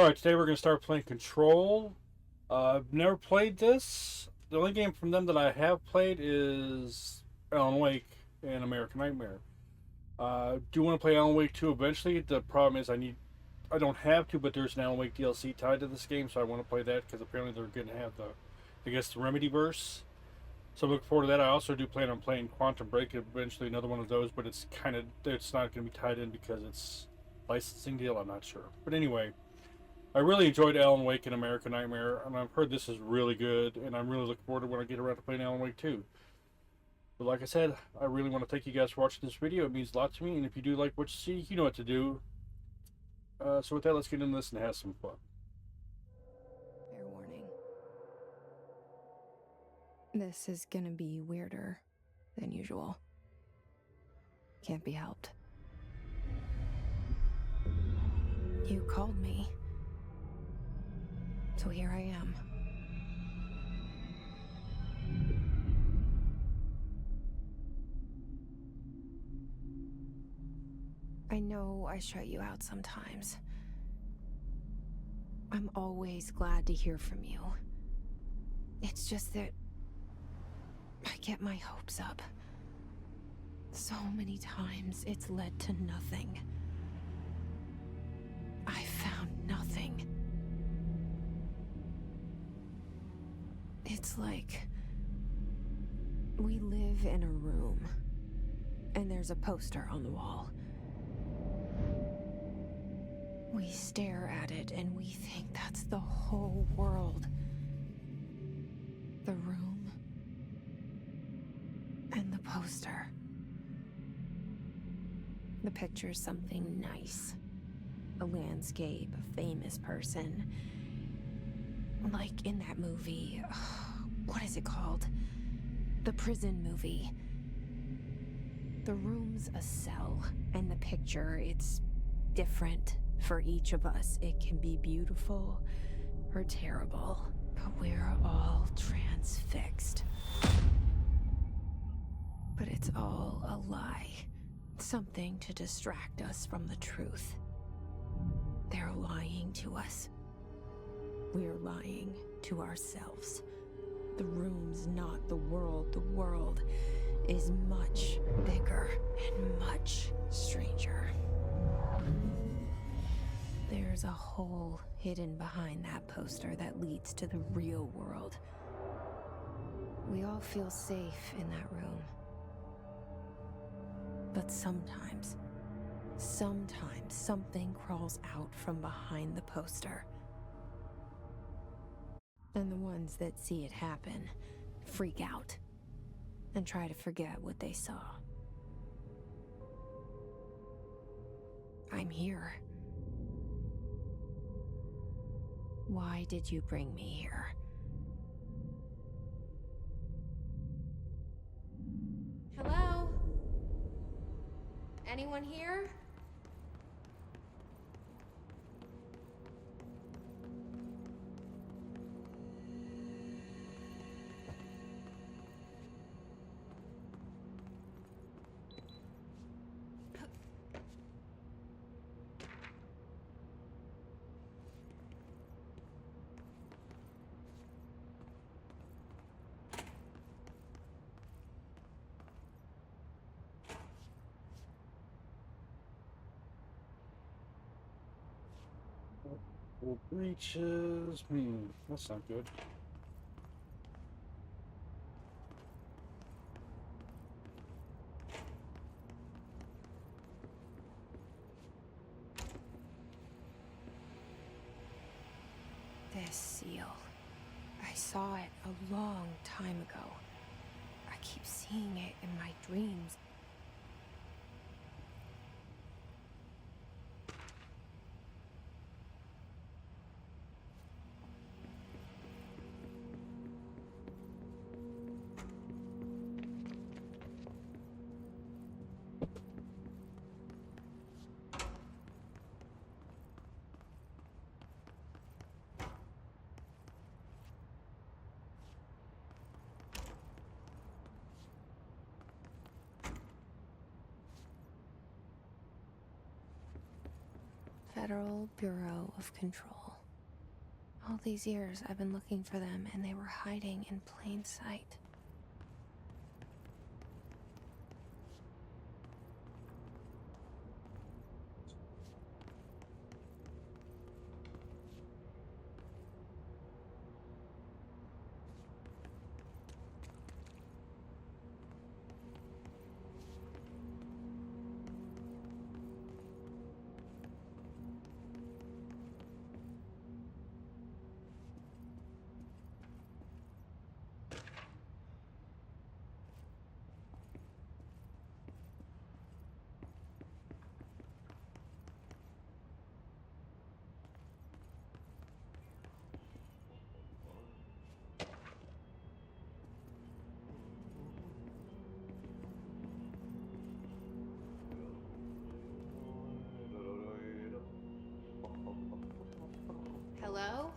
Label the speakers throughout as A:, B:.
A: Alright, today we're going to start playing Control. I've never played this. The only game from them that I have played is Alan Wake and American Nightmare. Do want to play Alan Wake 2 eventually. The problem is I don't have to, but there's an Alan Wake DLC tied to this game, so I want to play that because apparently they're going to have the Remedy verse. So I'm looking forward to that. I also do plan on playing Quantum Break eventually, another one of those, but it's not going to be tied in because it's licensing deal. I'm not sure, but anyway. I really enjoyed Alan Wake and American Nightmare, and I've heard this is really good, and I'm really looking forward to when I get around to playing Alan Wake 2. But like I said, I really want to thank you guys for watching this video. It means a lot to me, and if you do like what you see, you know what to do. So with that, let's get into this and have some fun.
B: Fair warning. This is gonna be weirder than usual. Can't be helped. You called me. So here I am. I know I shut you out sometimes. I'm always glad to hear from you. It's just that I get my hopes up. So many times it's led to nothing. I found nothing. It's like we live in a room, and there's a poster on the wall. We stare at it, and we think that's the whole world. The room, and the poster. The picture's something nice. A landscape, a famous person. Like in that movie, what is it called? The prison movie. The room's a cell, and the picture, it's different for each of us. It can be beautiful or terrible, but we're all transfixed. But it's all a lie. Something to distract us from the truth. They're lying to us. We're lying to ourselves. The room's not the world. The world is much bigger and much stranger. There's a hole hidden behind that poster that leads to the real world. We all feel safe in that room. But sometimes something crawls out from behind the poster. And the ones that see it happen freak out and try to forget what they saw. I'm here. Why did you bring me here?
C: Hello? Anyone here?
A: Breaches. That's not good.
B: This seal. I saw it a long time ago. I keep seeing it in my dreams. Federal Bureau of Control. All these years I've been looking for them, and they were hiding in plain sight.
C: Hello?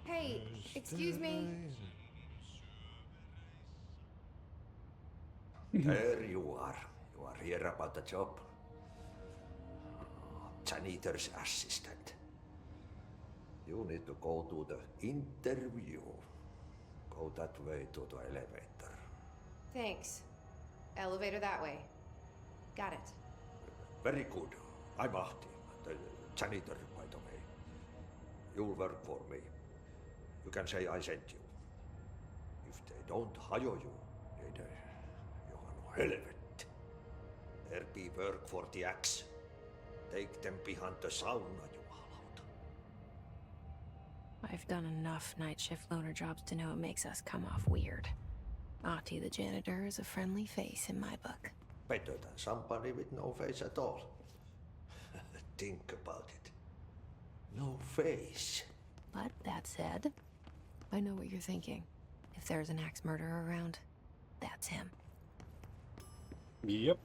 C: Hey, excuse me.
D: There you are. You are here about the job. Janitor's assistant. You need to go to the interview. Go that way to the elevator.
C: Thanks. Elevator that way. Got it.
D: Very good. I'm Ahti, the janitor, by the way. You'll work for me. You can say I sent you. If they don't hire you, then you are no helvet. There be work for the axe. Take them behind the sauna, jumalauta.
B: I've done enough night shift loner jobs to know it makes us come off weird. Ahti the janitor is a friendly face in my book.
D: Better than somebody with no face at all. Think about it. No face.
B: But that said, I know what you're thinking. If there's an axe murderer around, that's him.
A: Yep.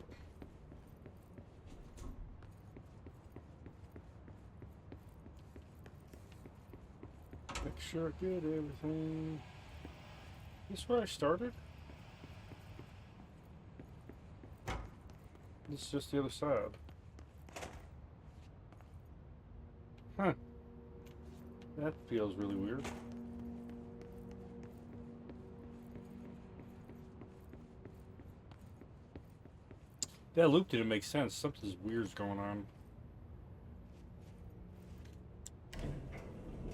A: Make sure I get everything. This is where I started? This is just the other side. Huh. That feels really weird. That loop didn't make sense. Something's weird's going on.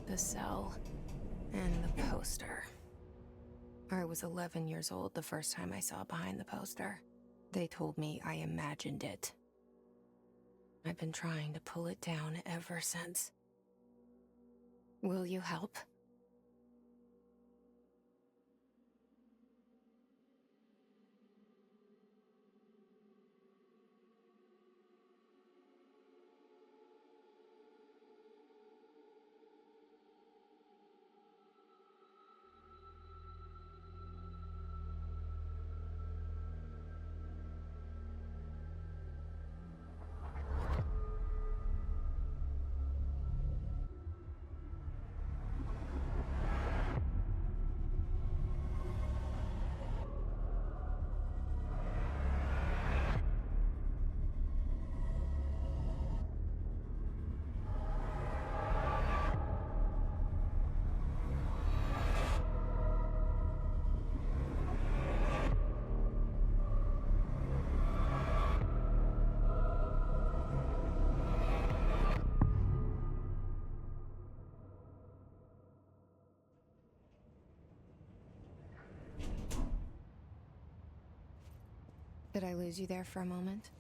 B: The cell and the poster. I was 11 years old the first time I saw behind the poster. They told me I imagined it. I've been trying to pull it down ever since. Will you help? Did I lose you there for a moment?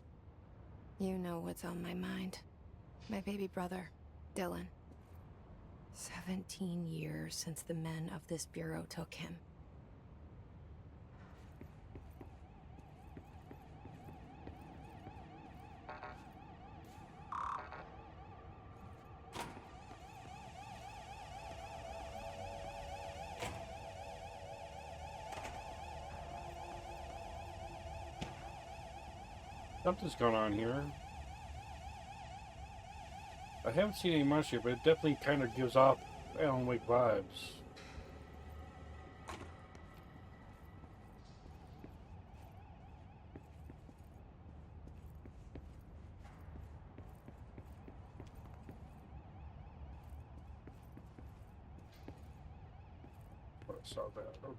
B: You know what's on my mind. My baby brother, Dylan. 17 years since the men of this bureau took him.
A: Something's going on here. I haven't seen any much yet, but it definitely kind of gives off Alan Wake vibes. I saw that. Okay.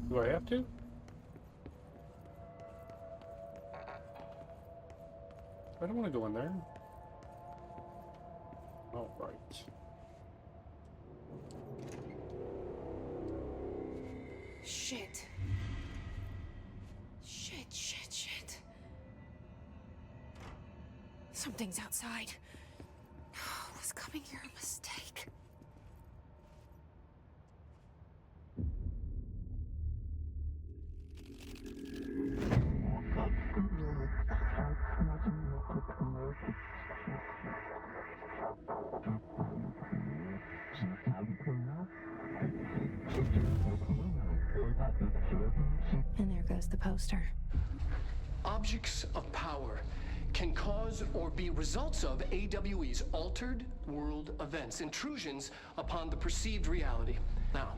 A: Do I have to? I don't want to go in there. All right.
B: Shit. Shit. Something's outside. Was coming here a mistake? And there goes the poster.
E: Objects of power can cause or be results of AWE's altered world events, intrusions upon the perceived reality. Now,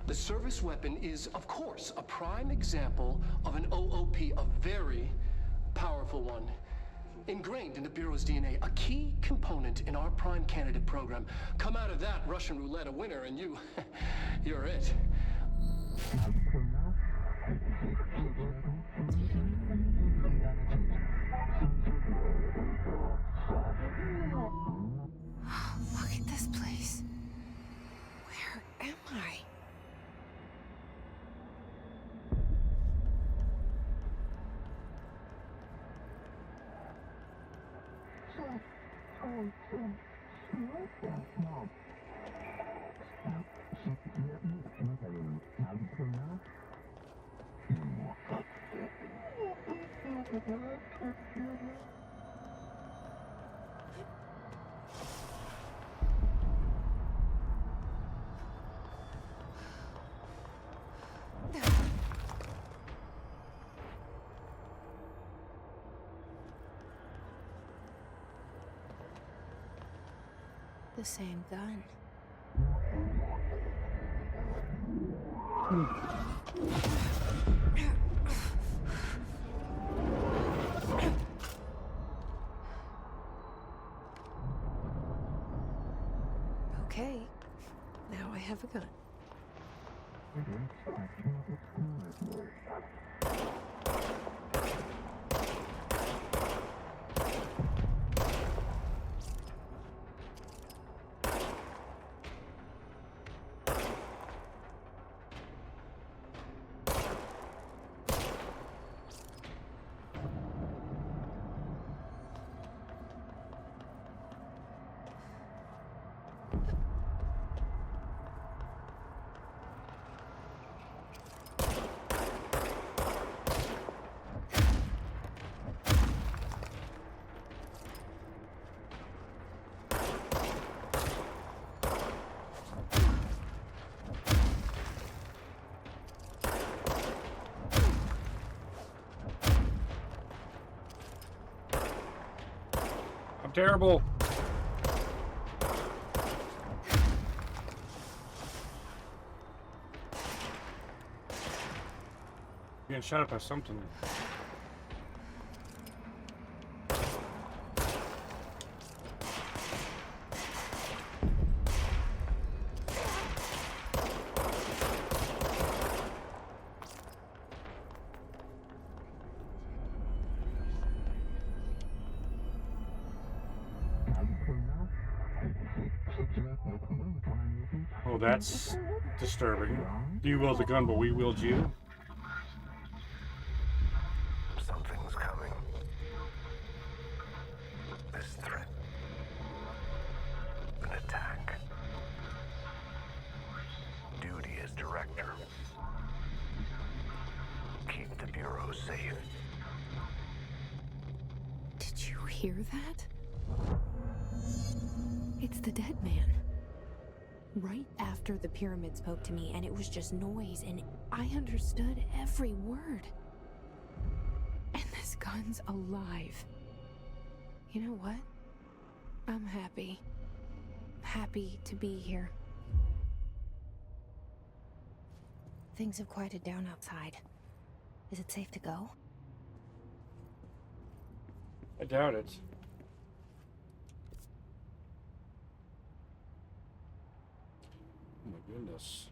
E: the service weapon is, of course, a prime example of an OOP, a very powerful one. Ingrained in the Bureau's DNA, a key component in our prime candidate program. Come out of that Russian roulette a winner and you're it.
B: Look at this place. Where am I? The same gun. Okay, now I have a gun.
A: I'm terrible. Getting shot up by something. Oh, that's disturbing. You wield the gun, but we wield you.
F: Something's coming. This threat. An attack. Duty as director. Keep the Bureau safe.
B: Did you hear that? It's the dead man. Right after the pyramid spoke to me, and it was just noise, and I understood every word. And this gun's alive. You know what? I'm happy. happy to be here. Things have quieted down outside. Is it safe to go?
A: I doubt it. Oh my goodness.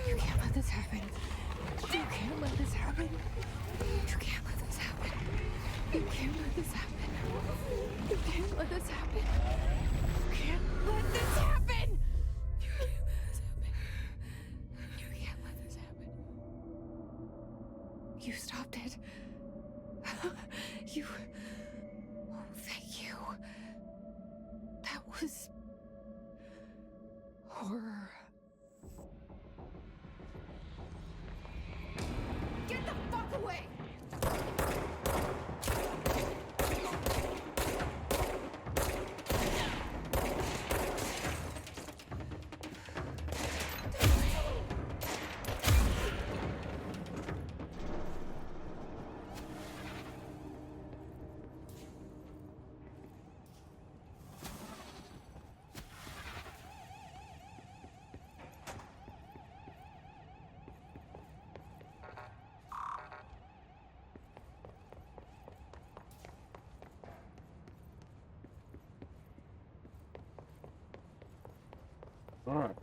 B: You can't let this happen. You can't let this happen. You can't let this happen. You can't let this happen. You can't let this happen. You can't let this happen. You can't let this happen. You can't let this happen. You stopped it. You. Oh, thank you. That was horror.
C: Get the fuck away!
A: All right.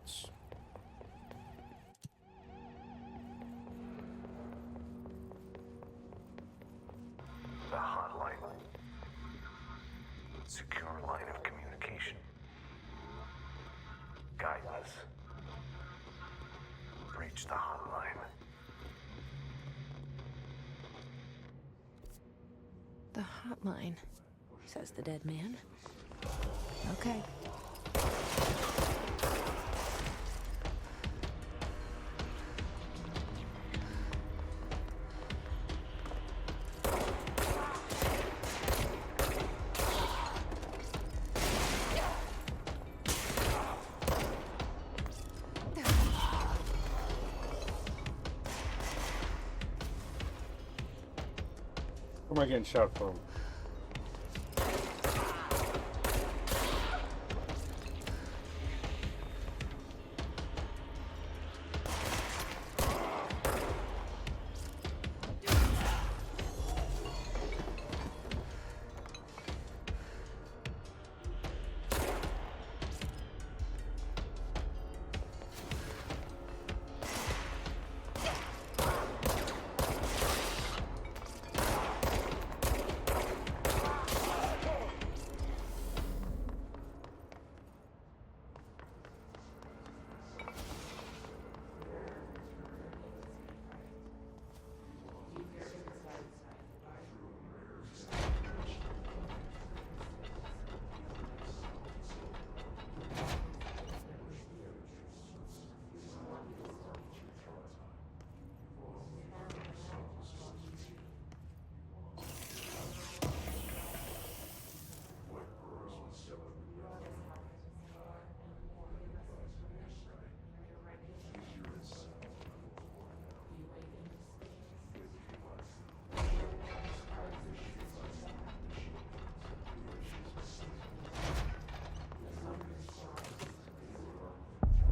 F: The hotline. Secure line of communication. Guideless. Reach the hotline.
B: The hotline, says the dead man. Okay.
A: Where am I getting shot from?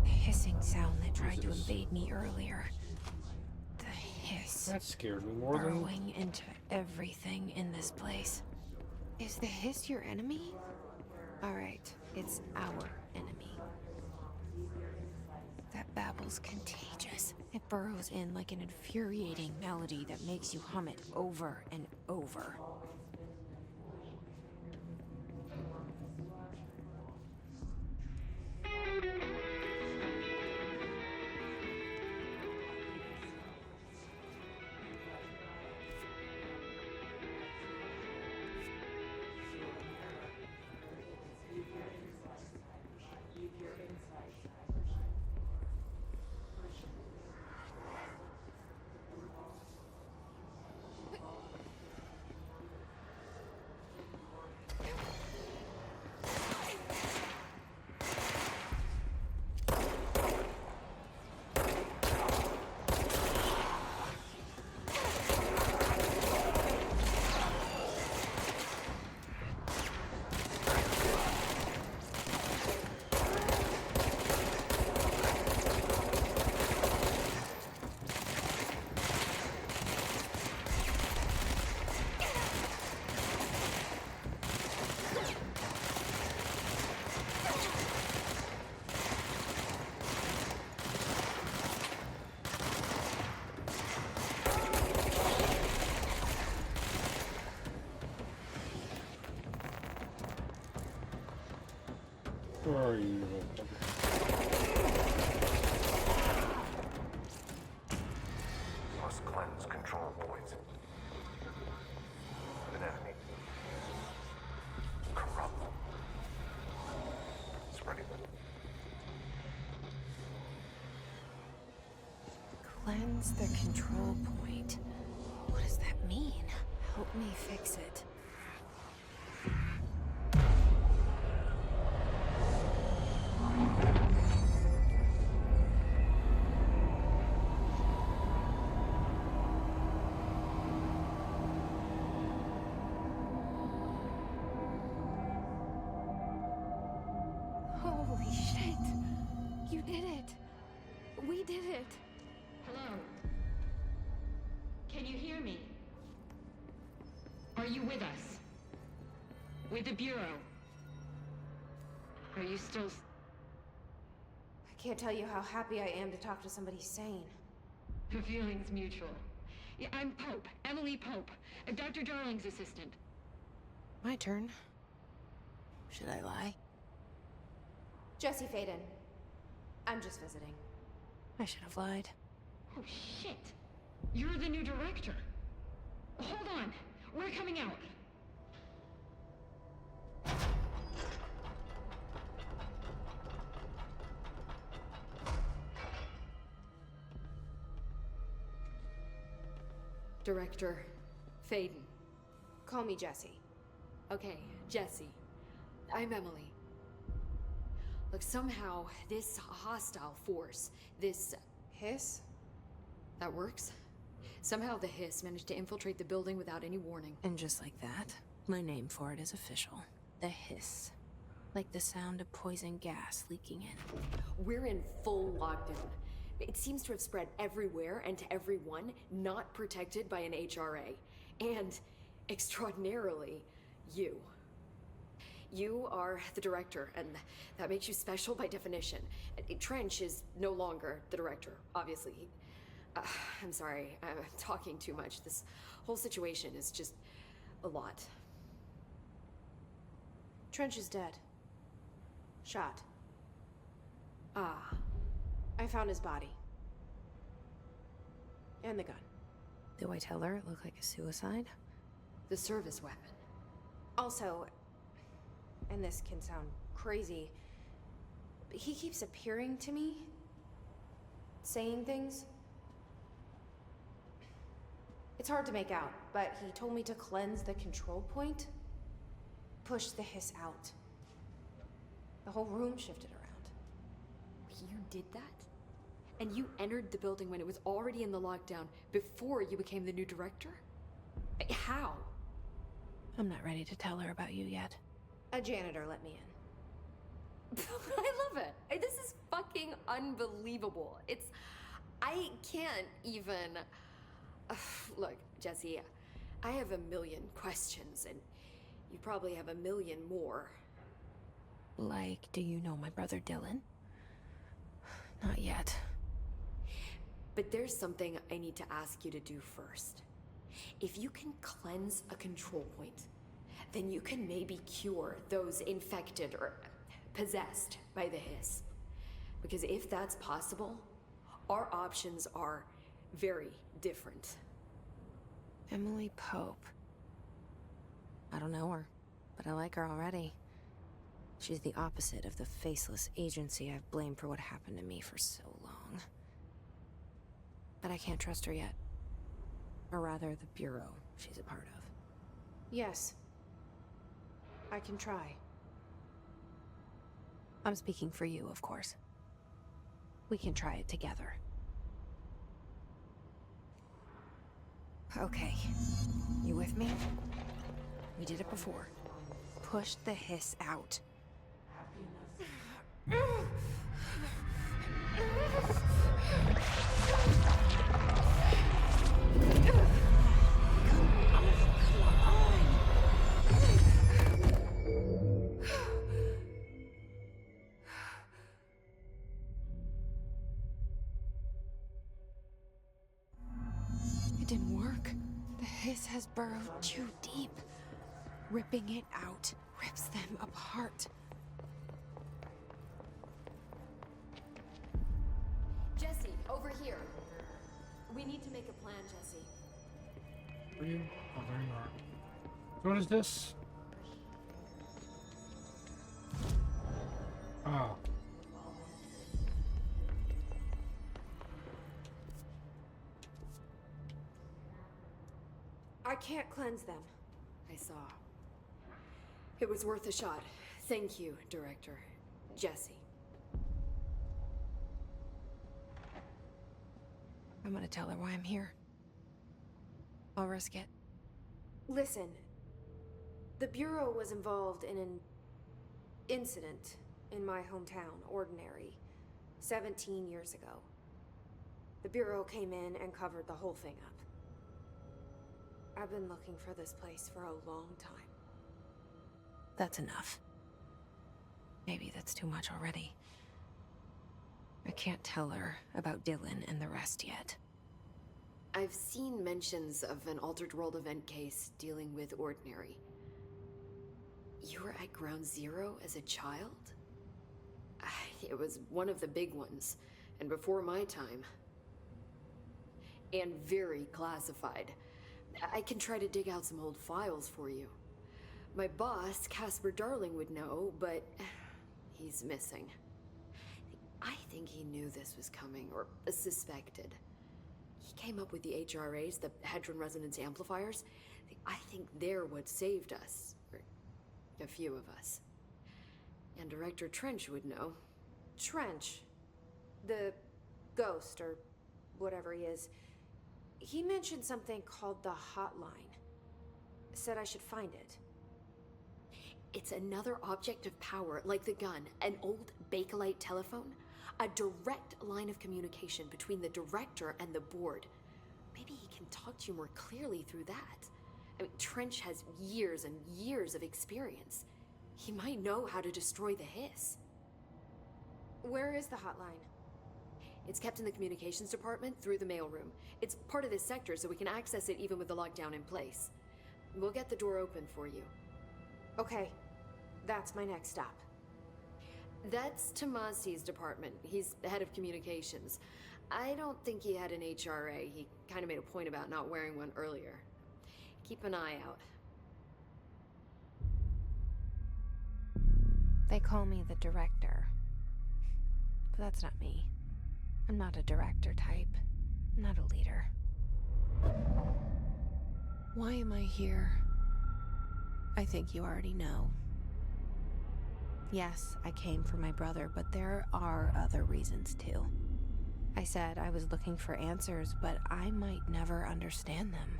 B: Hissing sound that tried to invade me earlier. The hiss.
A: That scared me more than...
B: Burrowing into everything in this place. Is the hiss your enemy? Alright, it's our enemy. That babble's contagious. It burrows in like an infuriating melody that makes you hum it over and over.
A: Where are you?
F: Must cleanse control points. An enemy. Corrupt. Spreading.
B: Cleanse the control point. What does that mean? Help me fix it. Holy shit! You did it! We did it!
C: Hello? Can you hear me? Are you with us? With the Bureau? Are you still...
B: I can't tell you how happy I am to talk to somebody sane.
C: The feeling's mutual. Yeah, I'm Pope, Emily Pope, Dr. Darling's assistant.
B: My turn. Should I lie?
G: Jesse Faden. I'm just visiting.
B: I should have lied.
C: Oh, shit. You're the new director. Hold on. We're coming out.
G: Director Faden.
B: Call me Jesse.
G: Okay, Jesse. I'm Emily. Look, somehow this hostile force, this...
B: Hiss?
G: that works? Somehow the hiss managed to infiltrate the building without any warning.
B: And just like that, my name for it is official. The hiss. Like the sound of poison gas leaking in.
G: We're in full lockdown. It seems to have spread everywhere and to everyone not protected by an HRA. And, extraordinarily, you. You are the director, and that makes you special by definition. Trench is no longer the director, obviously. I'm sorry, I'm talking too much. This whole situation is just a lot.
B: Trench is dead. Shot.
G: Ah,
B: I found his body. And the gun. Do I tell her it looked like a suicide?
G: the service weapon.
B: Also, and this can sound crazy, but he keeps appearing to me, saying things. It's hard to make out, but he told me to cleanse the control point, push the hiss out. The whole room shifted around.
G: You did that? And you entered the building when it was already in the lockdown before you became the new director? How?
B: I'm not ready to tell her about you yet. A janitor let me in.
G: I love it. This is fucking unbelievable. I can't even... Look, Jesse, I have a million questions, and you probably have a million more.
B: Like, do you know my brother Dylan? Not yet.
G: But there's something I need to ask you to do first. If you can cleanse a control point, then you can maybe cure those infected or possessed by the hiss. Because if that's possible, our options are very different.
B: Emily Pope. I don't know her, but I like her already. She's the opposite of the faceless agency I've blamed for what happened to me for so long. But I can't trust her yet. Or rather, the Bureau she's a part of. Yes. I can try. I'm speaking for you, of course. We can try it together. Okay. You with me? We did it before. Push the hiss out. It didn't work. The hiss has burrowed too deep. Ripping it out rips them apart.
G: Over here. We need to make a plan, Jesse.
A: Are you? Oh, there you are. So what is this? Oh.
B: I can't cleanse them.
G: I saw. It was worth a shot. Thank you, Director. Jesse.
B: I'm gonna tell her why I'm here. I'll risk it. Listen, the Bureau was involved in an incident in my hometown, Ordinary, 17 years ago. The Bureau came in and covered the whole thing up. I've been looking for this place for a long time. That's enough. Maybe that's too much already. I can't tell her about Dylan and the rest yet.
G: I've seen mentions of an Altered World event case dealing with Ordinary. You were at Ground Zero as a child? It was one of the big ones, and before my time. And very classified. I can try to dig out some old files for you. My boss, Casper Darling, would know, but he's missing. I think he knew this was coming, or suspected. He came up with the HRAs, the Hadron Resonance Amplifiers. I think they're what saved us. Or a few of us. And Director Trench would know.
B: Trench. The ghost, or whatever he is. He mentioned something called the Hotline. Said I should find it.
G: It's another object of power, like the gun, an old Bakelite telephone. A direct line of communication between the director and the board. Maybe he can talk to you more clearly through that. I mean, Trench has years and years of experience. He might know how to destroy the hiss.
B: Where is the hotline?
G: It's kept in the communications department through the mailroom. It's part of this sector, so we can access it even with the lockdown in place. We'll get the door open for you.
B: Okay, that's my next stop.
G: That's Tomasi's department. He's the head of communications. I don't think he had an HRA. He kind of made a point about not wearing one earlier. Keep an eye out.
B: They call me the director. But that's not me. I'm not a director type. I'm not a leader. Why am I here? I think you already know. Yes, I came for my brother, but there are other reasons too. I said I was looking for answers, but I might never understand them.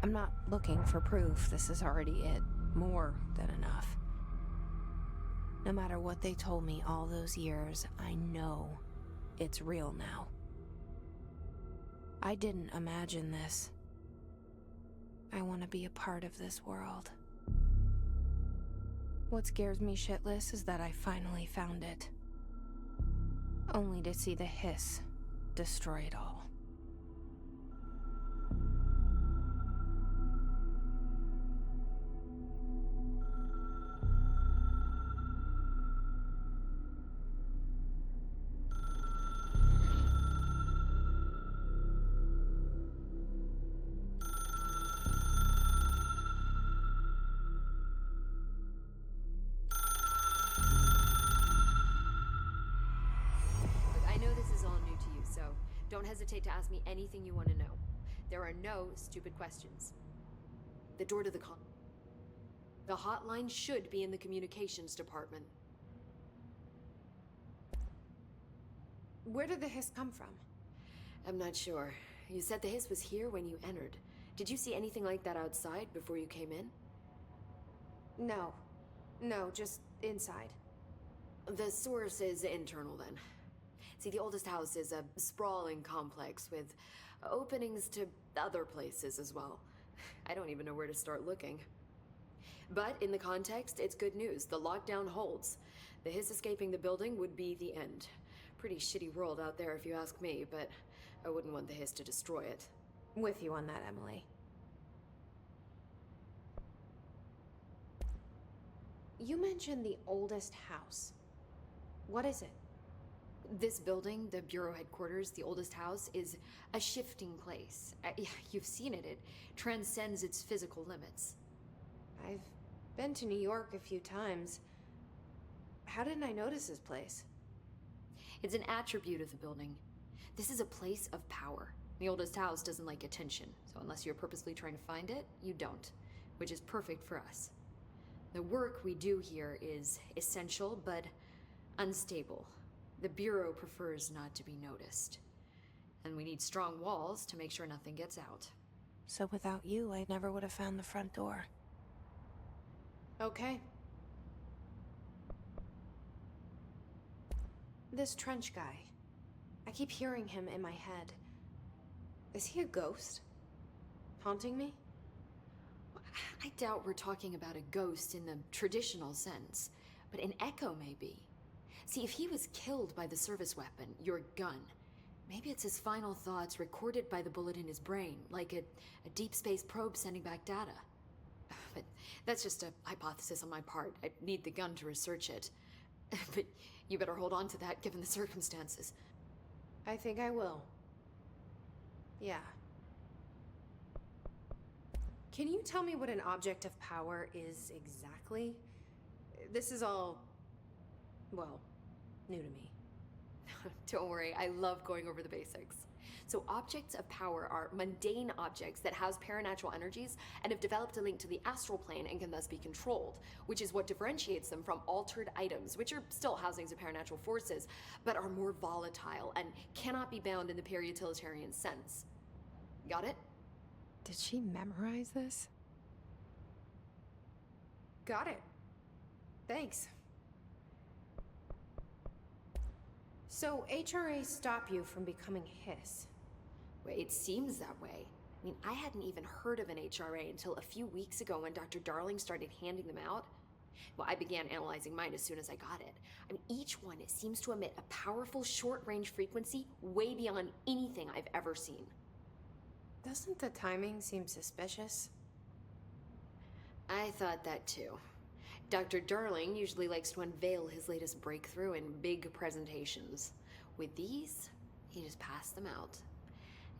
B: I'm not looking for proof. This is already it. More than enough. No matter what they told me all those years, I know it's real now. I didn't imagine this. I want to be a part of this world. What scares me shitless is that I finally found it. Only to see the hiss destroy it all.
G: Don't hesitate to ask me anything you want to know. There are no stupid questions. The door to the The hotline should be in the communications department.
B: Where did the hiss come from?
G: I'm not sure. You said the hiss was here when you entered. Did you see anything like that outside before you came in?
B: No. No, just inside.
G: The source is internal then. See, the oldest house is a sprawling complex with openings to other places as well. I don't even know where to start looking. But in the context, it's good news. The lockdown holds. The hiss escaping the building would be the end. Pretty shitty world out there if you ask me, but I wouldn't want the hiss to destroy it.
B: With you on that, Emily. You mentioned the oldest house. What is it?
G: This building, the Bureau headquarters, the oldest house, is a shifting place. You've seen it. It transcends its physical limits.
B: I've been to New York a few times. How didn't I notice this place?
G: It's an attribute of the building. This is a place of power. The oldest house doesn't like attention, so unless you're purposely trying to find it, you don't, which is perfect for us. The work we do here is essential, but unstable. The Bureau prefers not to be noticed. And we need strong walls to make sure nothing gets out.
B: So without you, I never would have found the front door. Okay. This Trench guy. I keep hearing him in my head. Is he a ghost? Haunting me?
G: I doubt we're talking about a ghost in the traditional sense, but an echo maybe. See, if he was killed by the service weapon, your gun, maybe it's his final thoughts recorded by the bullet in his brain, like a deep space probe sending back data. But that's just a hypothesis on my part. I need the gun to research it. But you better hold on to that given the circumstances.
B: I think I will. Yeah. Can you tell me what an object of power is exactly? This is all, well, new to me.
G: Don't worry, I love going over the basics. So objects of power are mundane objects that house paranatural energies and have developed a link to the astral plane and can thus be controlled, which is what differentiates them from altered items, which are still housings of paranatural forces, but are more volatile and cannot be bound in the peri-utilitarian sense. Got it?
B: Did she memorize this? Got it. Thanks. So HRA stop you from becoming Hiss?
G: Well, it seems that way. I mean, I hadn't even heard of an HRA until a few weeks ago when Dr. Darling started handing them out. Well, I began analyzing mine as soon as I got it. I mean, each one seems to emit a powerful short-range frequency way beyond anything I've ever seen.
B: Doesn't the timing seem suspicious?
G: I thought that too. Dr. Darling usually likes to unveil his latest breakthrough in big presentations. With these, he just passed them out.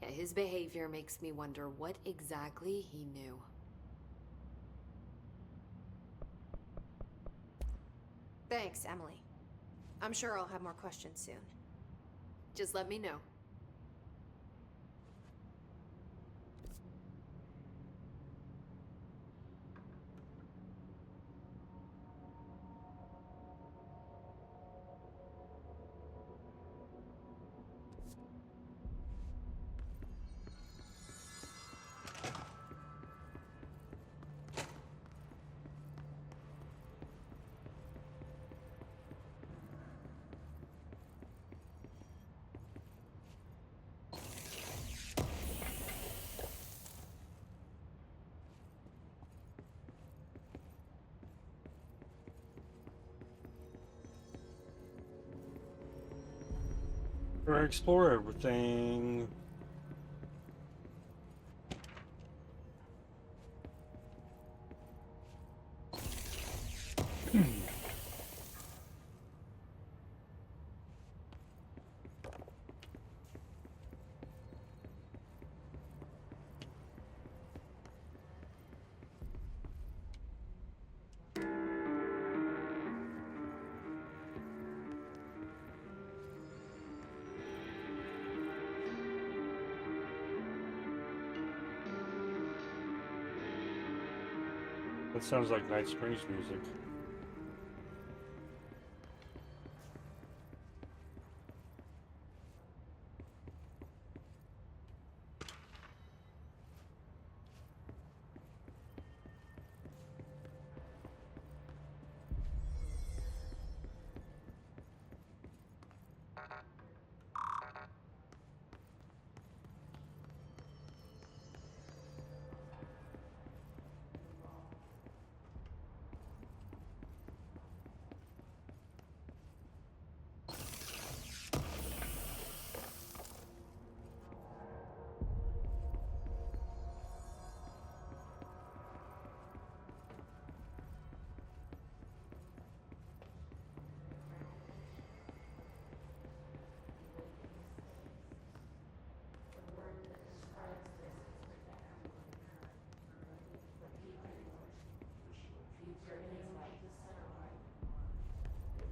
G: Yeah, his behavior makes me wonder what exactly he knew.
B: Thanks, Emily. I'm sure I'll have more questions soon.
G: Just let me know.
A: Or explore everything. That sounds like Night Springs music.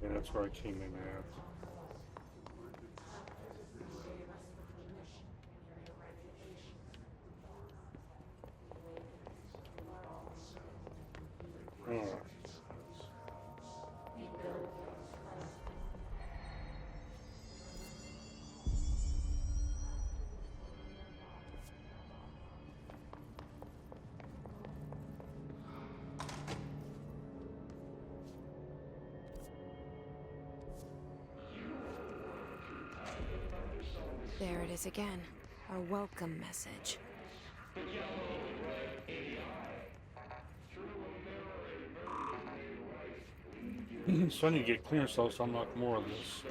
A: Yeah, that's where I came in at. Alright.
B: There it is again. Our welcome message.
A: So I need to get clearance so to unlock more of this.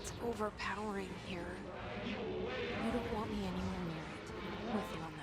B: It's overpowering here. You don't want me anywhere near it. I'm with you on that.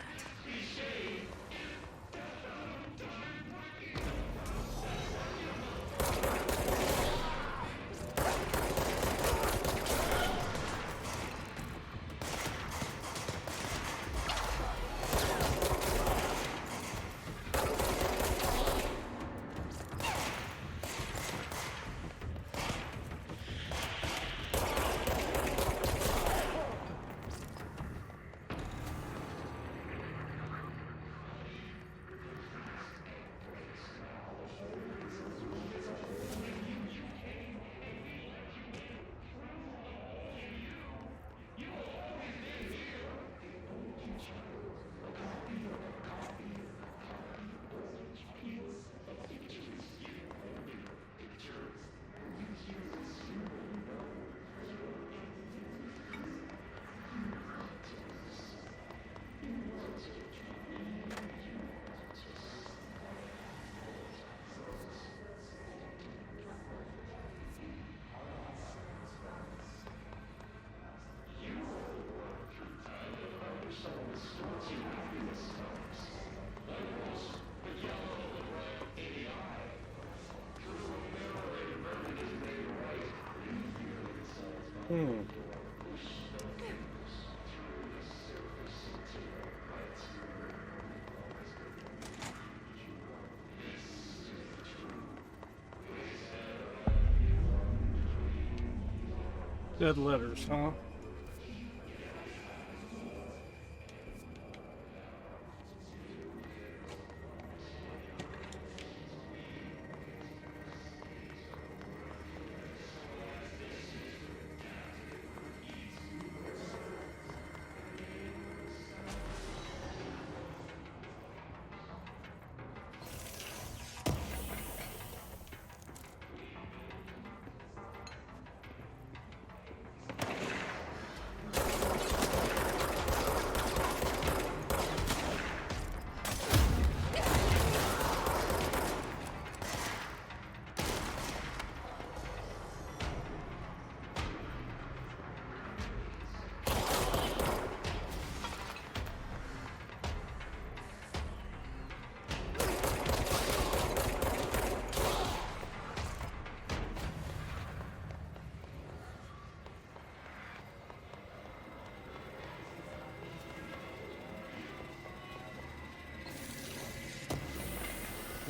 A: Dead letters, huh?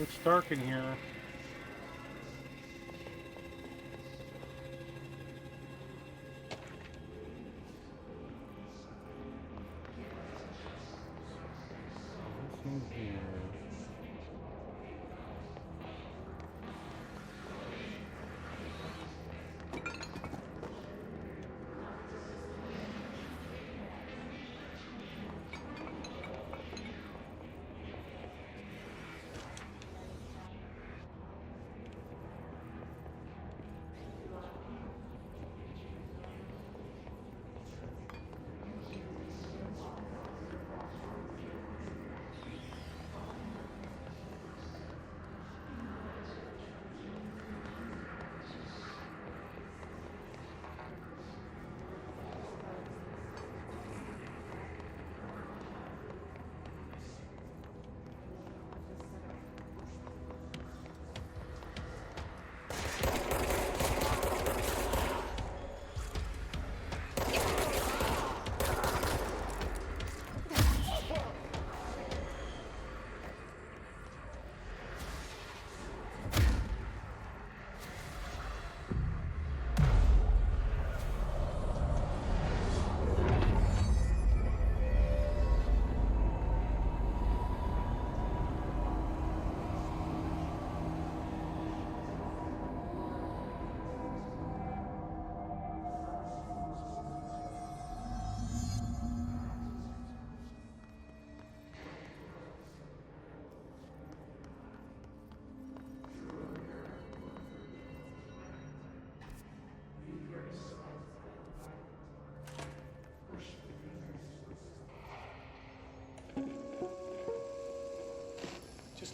A: It's dark in here. Nothing here.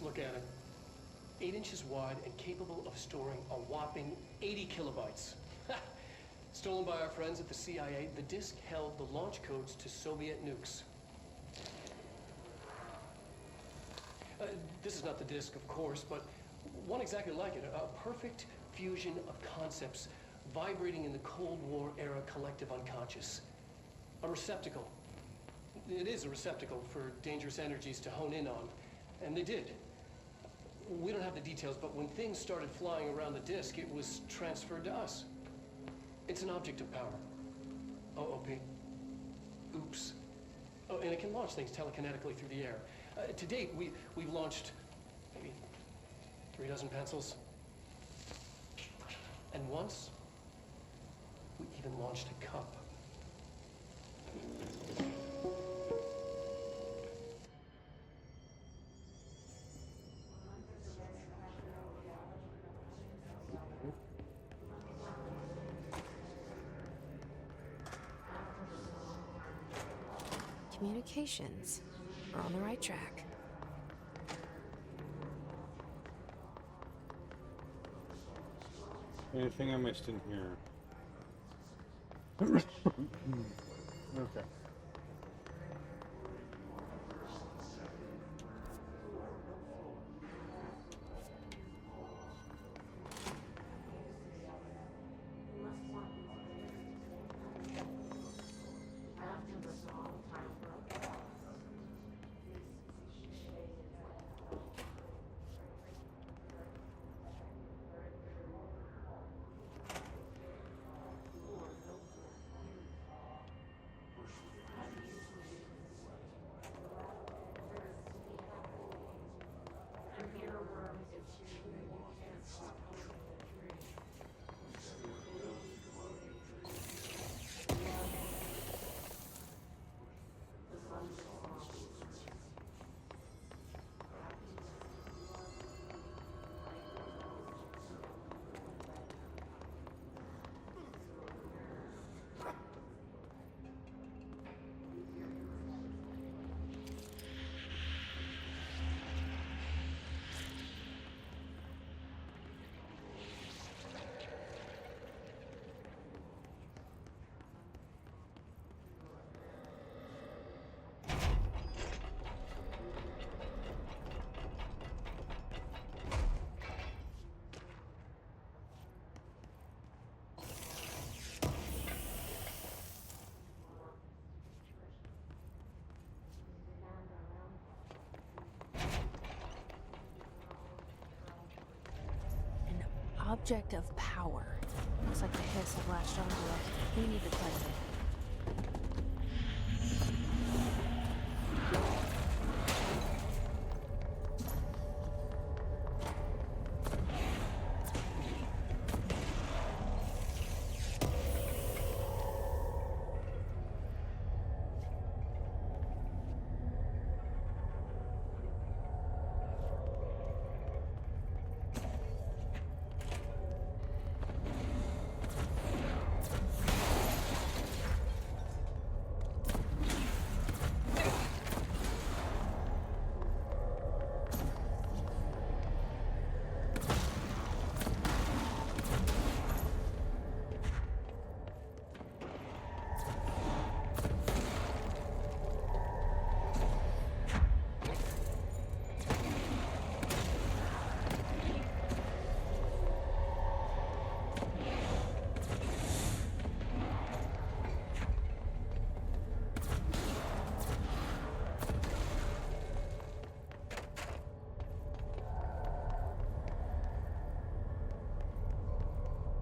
E: look at it. 8 inches wide and capable of storing a whopping 80 kilobytes. Stolen by our friends at the CIA, the disk held the launch codes to Soviet nukes. This is not the disk, of course, but one exactly like it. A perfect fusion of concepts vibrating in the Cold War era collective unconscious. A receptacle. It is a receptacle for dangerous energies to hone in on. And they did. We don't have the details, but when things started flying around the disk, it was transferred to us. It's an object of power. OP. Oops. Oh, and it can launch things telekinetically through the air. To date, we've launched maybe 3 dozen pencils. And once, we even launched a cup.
B: Communications. We're on the right track.
A: Anything I missed in here? Okay.
B: Object of power. Looks like the hiss have latched onto it. We need to cleanse it.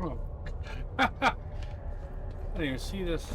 A: Oh. I didn't even see this.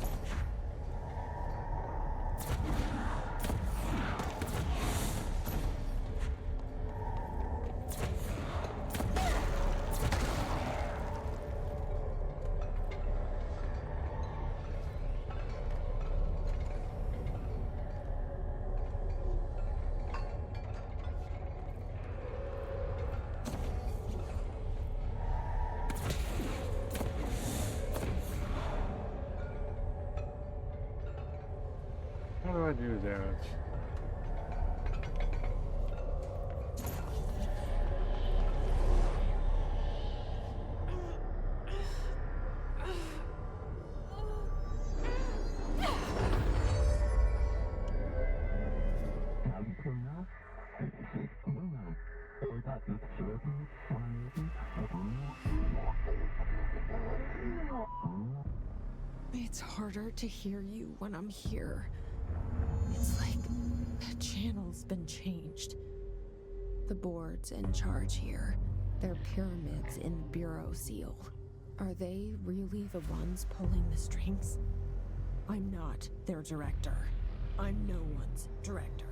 A: How do I do that?
B: It's harder to hear you when I'm here. It's like the channel's been changed. The board's in charge here. They're pyramids in Bureau Seal. Are they really the ones pulling the strings? I'm not their director. I'm no one's director.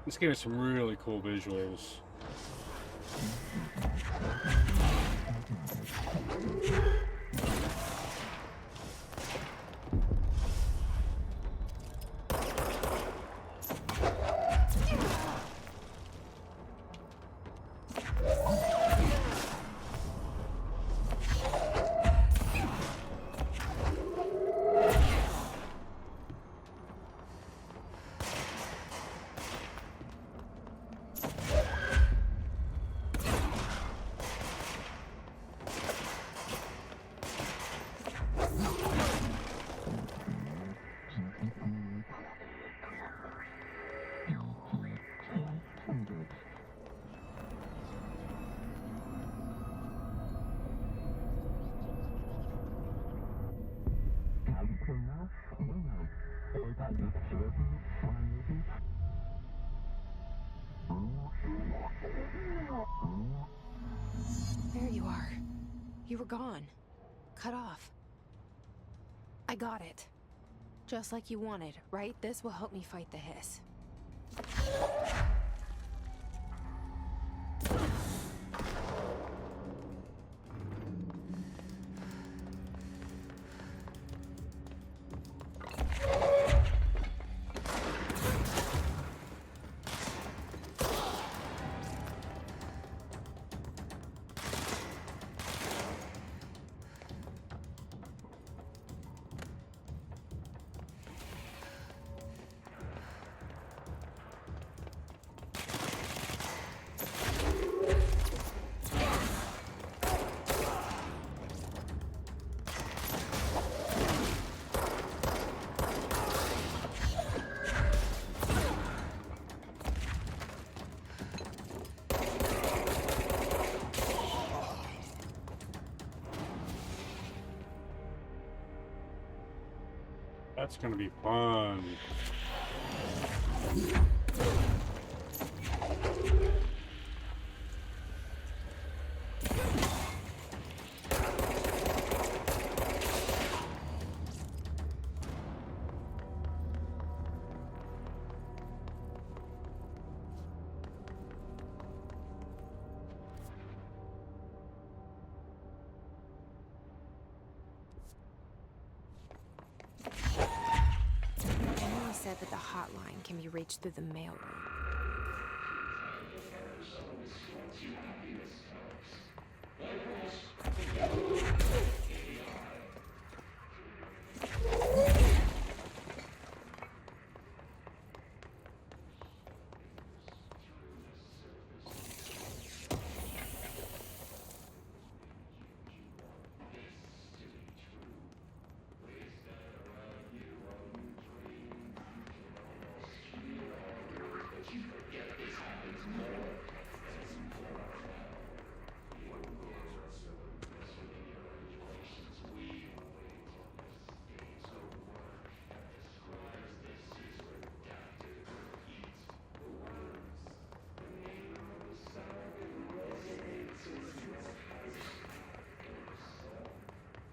A: This game has some really cool visuals.
B: There you are. You were gone. Cut off. I got it. Just like you wanted, right? This will help me fight the hiss. That's gonna be fun. Said that the hotline can be reached through the mailroom.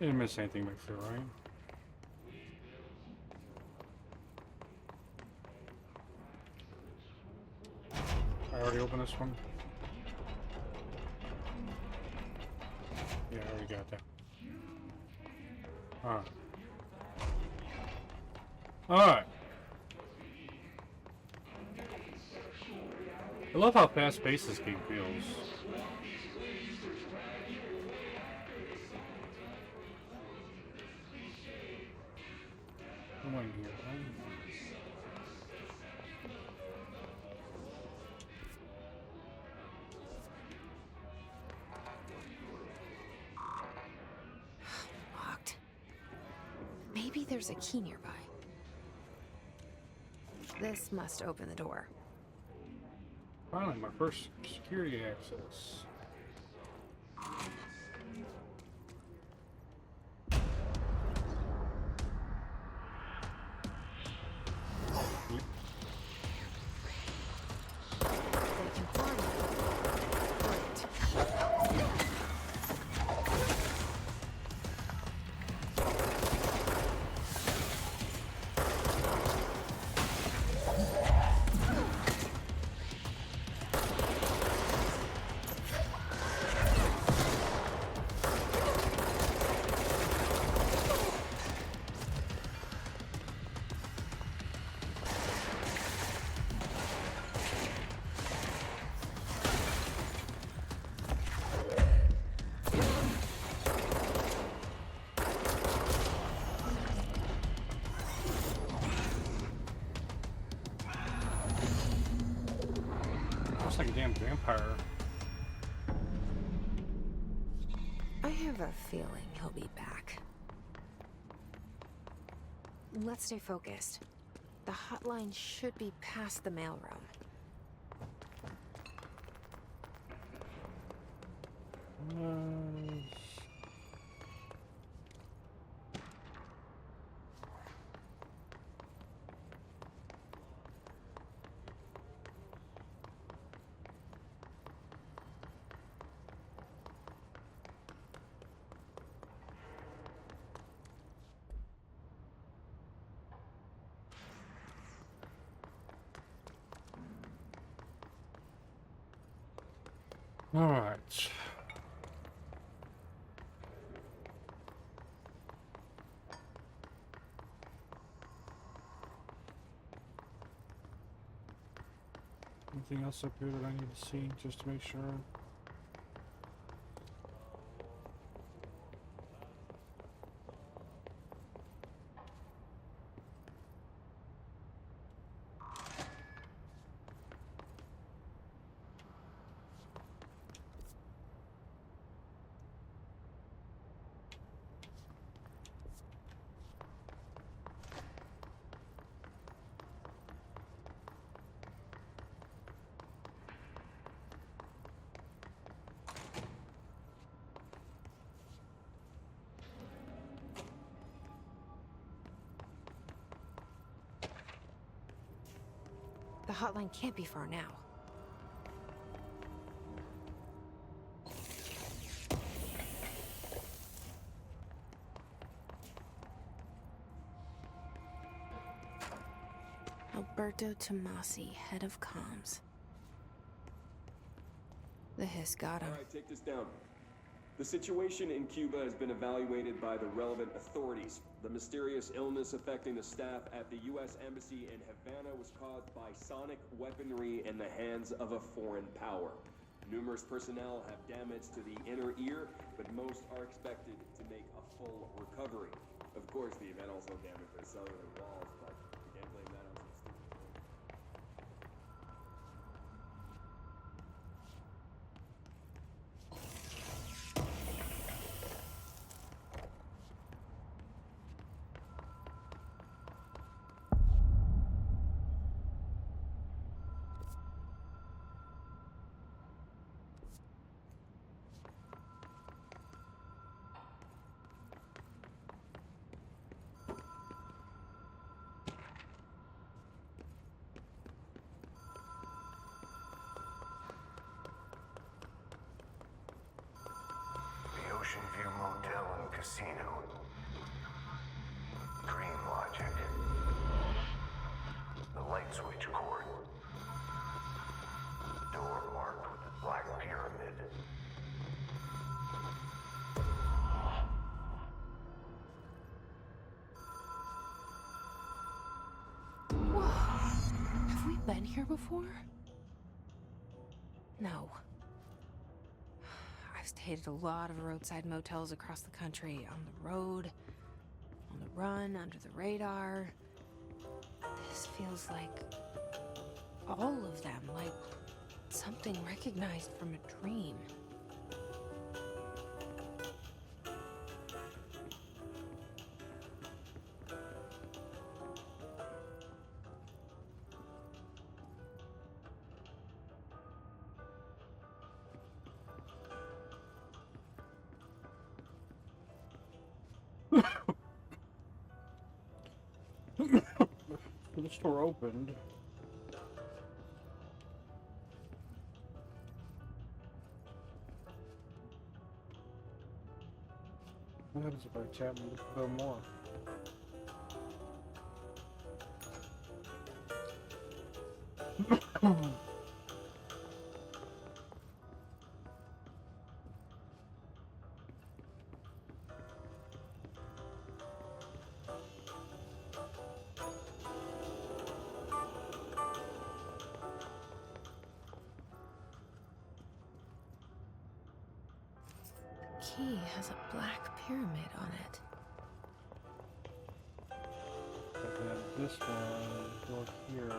A: Didn't miss anything back there, right? I already opened this one. Yeah, I already got that. Alright. Alright. I love how fast-paced this game feels. Come on here.
B: Locked. Maybe there's a key nearby. This must open the door.
A: Finally, my first security access.
B: They can fly now. Great.
A: Looks like a damn vampire.
B: I have a feeling he'll be back. Let's stay focused. The hotline should be past the mailroom.
A: Alright. Anything else up here that I need to see just to make sure?
B: The hotline can't be far now. Alberto Tomasi, head of comms. The hiss got him.
H: All right, take this down. The situation in Cuba has been evaluated by the relevant authorities. The mysterious illness affecting the staff at the U.S. Embassy in Havana was caused by sonic weaponry in the hands of a foreign power. Numerous personnel have damage to the inner ear, but most are expected to make a full recovery. Of course, the event also damaged their cellular walls, but you can't blame that on some stupid.
F: The Ocean View Motel and Casino. Dream Logic. The light switch cord. Door marked with the Black Pyramid.
B: been here before? No. I've stayed at a lot of roadside motels across the country, on the road, on the run, under the radar. This feels like all of them, like something recognized from a dream.
A: The store opened. What happens if I tap and go more?
B: The key has a black pyramid on it.
A: And then this one, go here.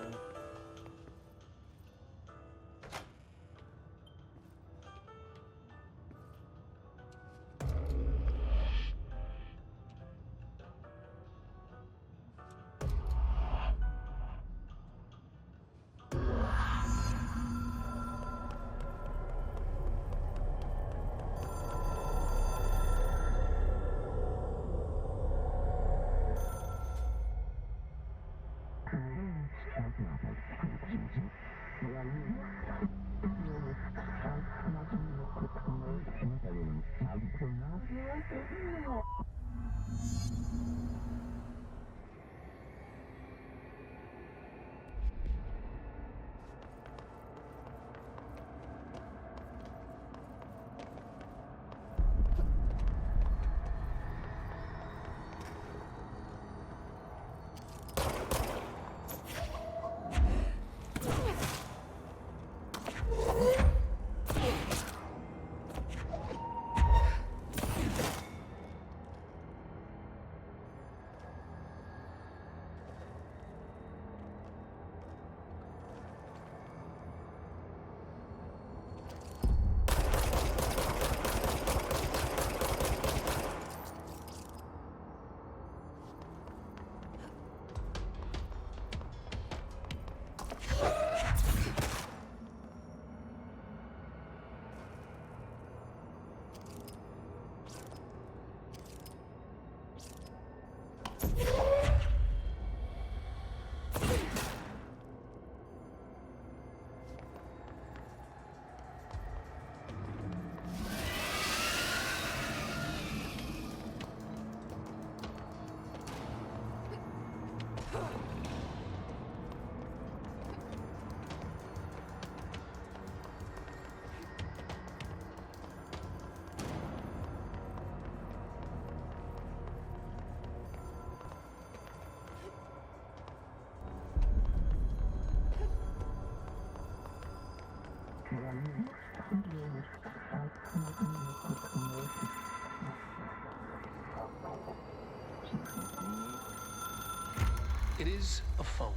E: It is a phone.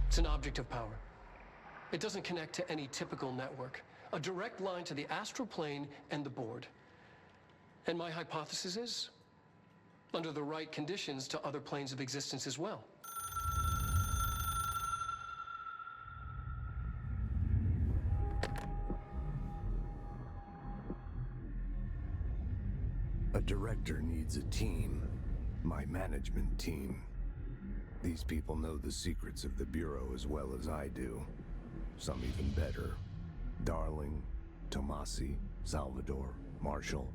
E: It's an object of power. It doesn't connect to any typical network. A direct line to the astral plane and the board. And my hypothesis is, under the right conditions, to other planes of existence as well.
I: A director needs a team. My management team. These people know the secrets of the Bureau as well as I do. Some even better. Darling, Tomasi, Salvador, Marshall.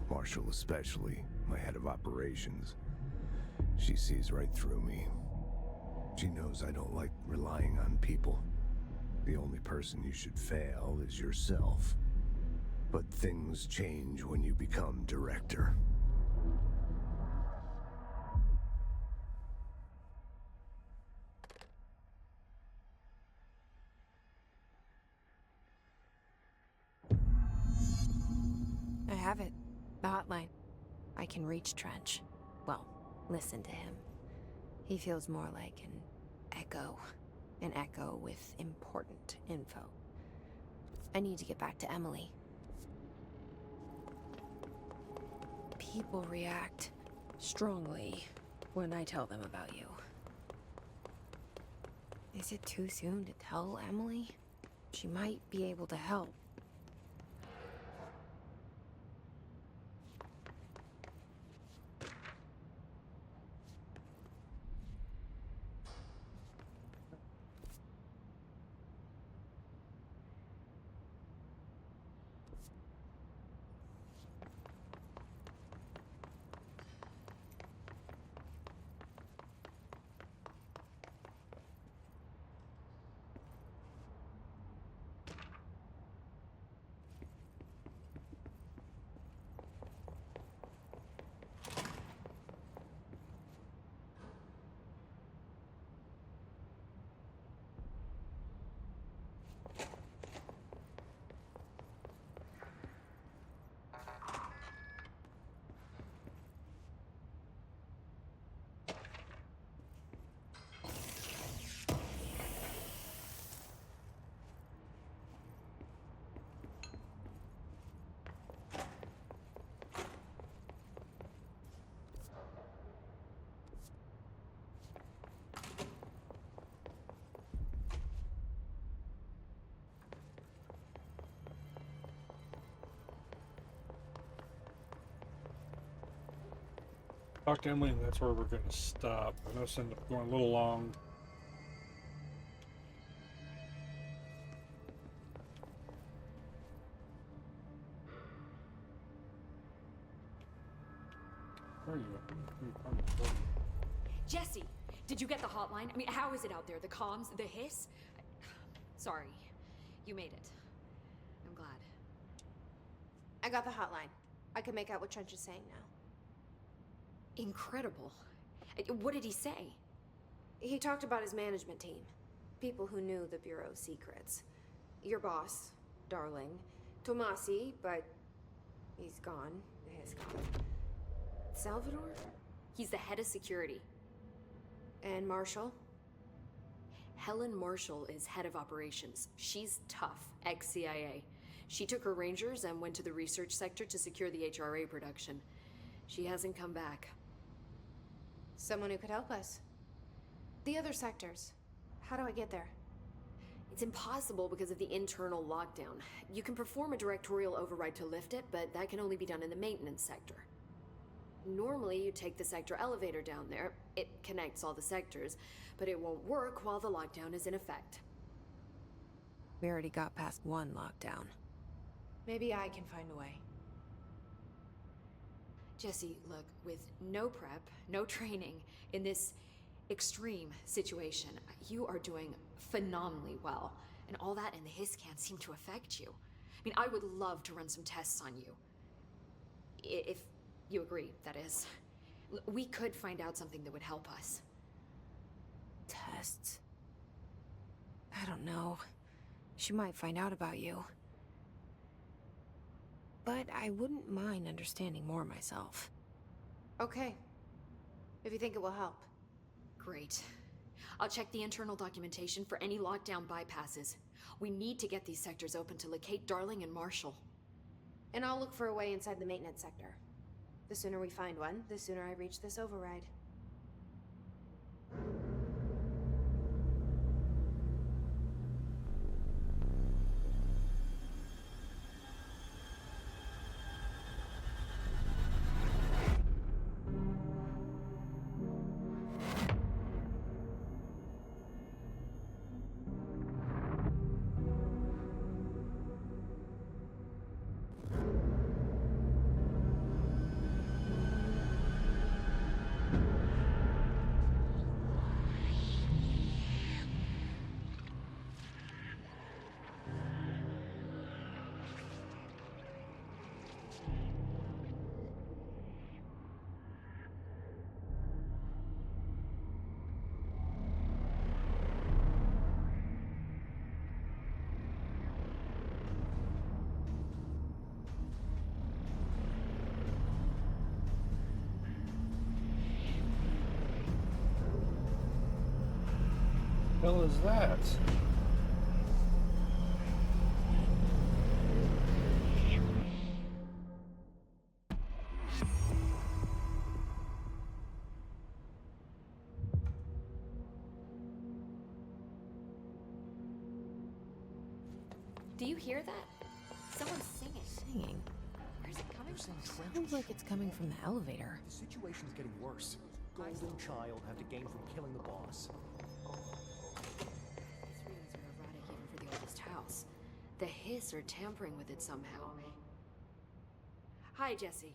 I: Marshall especially, my head of operations. She sees right through me. She knows I don't like relying on people. The only person you should fail is yourself. But things change when you become director.
B: have it. The hotline. I can reach Trench. Well, listen to him. He feels more like an echo. An echo with important info. I need to get back to Emily. People react strongly when I tell them about you. Is it too soon to tell Emily? She might be able to help.
A: Talk to Emily, and that's where we're going to stop. I know this ended up going a little long. Where are you?
G: Jesse, did you get the hotline? I mean, how is it out there? The comms, the hiss? Sorry, you made it. I'm glad.
B: I got the hotline. I can make out what Trench is saying now.
G: Incredible. What did he say?
B: He talked about his management team. People who knew the Bureau's secrets. Your boss, Darling. Tomasi, but he's gone. His gone. Salvador?
G: He's the head of security.
B: And Marshall?
G: Helen Marshall is head of operations. She's tough, ex-CIA. She took her Rangers and went to the research sector to secure the HRA production. She hasn't come back.
B: Someone who could help us. The other sectors. How do I get there?
G: It's impossible because of the internal lockdown. You can perform a directorial override to lift it, but that can only be done in the maintenance sector. Normally, you take the sector elevator down there. It connects all the sectors, but it won't work while the lockdown is in effect.
B: We already got past one lockdown. Maybe I can find a way.
G: Jesse, look, with no prep, no training, in this extreme situation, you are doing phenomenally well. And all that and the hiss can't seem to affect you. I mean, I would love to run some tests on you. If you agree, that is. We could find out something that would help us.
B: Tests? I don't know. She might find out about you. But I wouldn't mind understanding more myself. Okay. If you think it will help.
G: Great. I'll check the internal documentation for any lockdown bypasses. We need to get these sectors open to locate Darling and Marshall.
B: And I'll look for a way inside the maintenance sector. The sooner we find one, the sooner I reach this override.
A: hell is that?
G: Do you hear that? Someone's singing.
B: Singing.
G: Where's it coming from?
B: Sounds like it's coming from the elevator.
J: The situation's getting worse. Golden Child have to gain from killing the boss.
G: These readings are erratic even for the oldest house. The Hiss are tampering with it somehow. Hi, Jesse.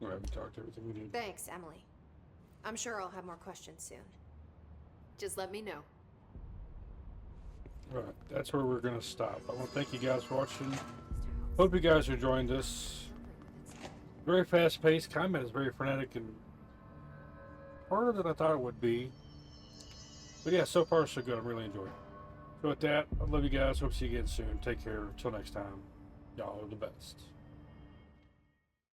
A: Alright, we talked everything we need.
B: Thanks, Emily. I'm sure I'll have more questions soon.
G: Just let me know.
A: Alright, that's where we're gonna stop. I want to thank you guys for watching. Hope you guys are enjoying this. Very fast paced. Combat is very frenetic and harder than I thought it would be. But yeah, so far so good. I'm really enjoying it. So with that, I love you guys. Hope to see you again soon. Take care. Until next time, y'all are the best.